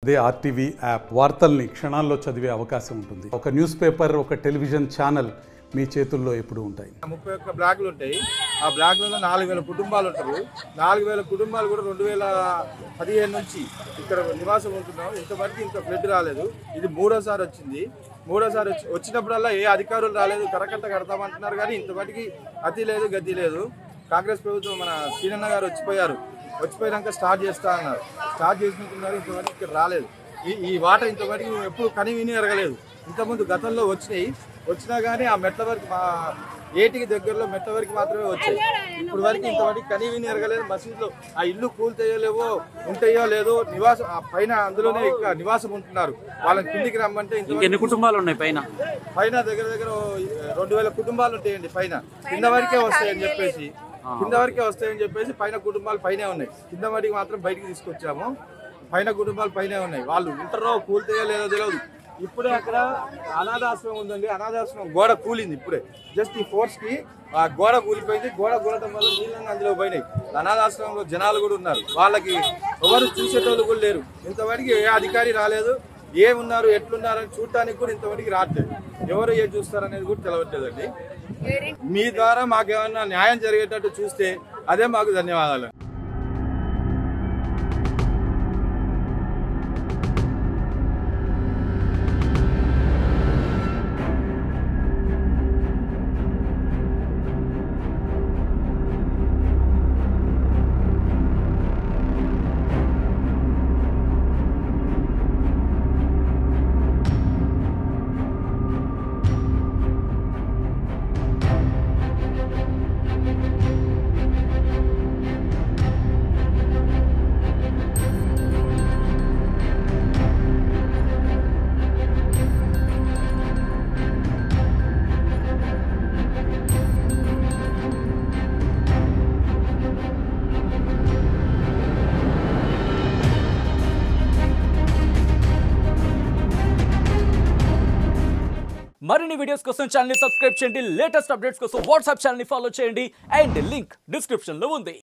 అదే RTV app వార్తల్ని క్షణాల్లో చదివే అవకాశం ఉంటుంది. ఒక న్యూస్ పేపర్, ఒక టెలివిజన్ ఛానల్ మీ చేతుల్లో ఎప్పుడు ఉంటాయి. 31 బ్లాక్లు ఉంటాయి. ఆ బ్లాక్లలో 4000 కుటుంబాలు ఉంటారు. 4000 కుటుంబాలు కూడా 2015 నుంచి ఇక్కడ నివాసం ఉంటున్నాం. ఇంతవరకు ఇంత ఫ్లడ్ రాలేదు. ఇది మూడోసారి వచ్చింది. వచ్చినప్పుడల్లా ఏ అధికారులు రాలేదు. కరకట్ట కడతామంటున్నారు కానీ ఇంతవరకు అతి లేదు, గతి లేదు. కాంగ్రెస్ ప్రభుత్వం మన సీనన్న గారు వచ్చిపోయాక స్టార్ట్ చేస్తా అన్నారు. స్టార్ట్ చేసినట్టున్నారు. ఇంతవరకు ఇక్కడ రాలేదు. ఈ వాటర్ ఇంతవరకు ఎప్పుడు కని విని ఎరగలేదు. ఇంతకుముందు గతంలో వచ్చినా కానీ ఆ మెట్ల వరకు మా ఏటికి దగ్గరలో మెట్ల వరకు మాత్రమే వచ్చాయి. ఇప్పుడు వరకు ఇంతవరకు కని విని ఎరగలేదు. మసీదులో ఆ ఇల్లు కూల్తేయలేవో ఉంటాయో లేదో నివాసం పైన అందులోనే ఇక్కడ నివాసం ఉంటున్నారు. వాళ్ళని కిందికి రమ్మంటే ఎన్ని కుటుంబాలు ఉన్నాయి పైన దగ్గర 2000 కుటుంబాలు ఉంటాయండి. పైన కింద వరకే వస్తాయని చెప్పేసి పైన కుటుంబాలు పైనే ఉన్నాయి. కింద వరకు మాత్రం బయటికి తీసుకొచ్చాము. పైన కుటుంబాలు పైనే ఉన్నాయి. వాళ్ళు ఉంటారో కూల్తాయో లేదో తెలియదు. ఇప్పుడే అక్కడ అనాథాశ్రమం ఉందండి. అనాథాశ్రమం గోడ కూలింది. ఇప్పుడే జస్ట్ ఈ ఫోర్స్ కి ఆ గోడ కూలిపోయింది. గోడ కూలటం వల్ల నీళ్ళని అందులో పోయినాయి. అనాథాశ్రమంలో జనాలు కూడా ఉన్నారు. వాళ్ళకి ఎవరు చూసేటోళ్ళు కూడా లేరు. ఇంతవరకు ఏ అధికారి రాలేదు. ఏమున్నారు ఎట్లున్నారని చూడటానికి కూడా ఇంతవరకు రావట్లేదు. ఎవరు ఏం చూస్తారనేది కూడా తెలవట్లేదండి. మీ ద్వారా మాకేమన్నా న్యాయం జరిగేటట్టు చూస్తే అదే మాకు ధన్యవాదాలు. మరిన్ని వీడియోస్ కోసం ఛానల్ ని సబ్స్క్రైబ్ చేయండి. లేటెస్ట్ అప్డేట్స్ కోసం వాట్సాప్ ఛానల్ ని ఫాలో చేయండి. అండ్ లింక్ డిస్క్రిప్షన్ లో ఉంది.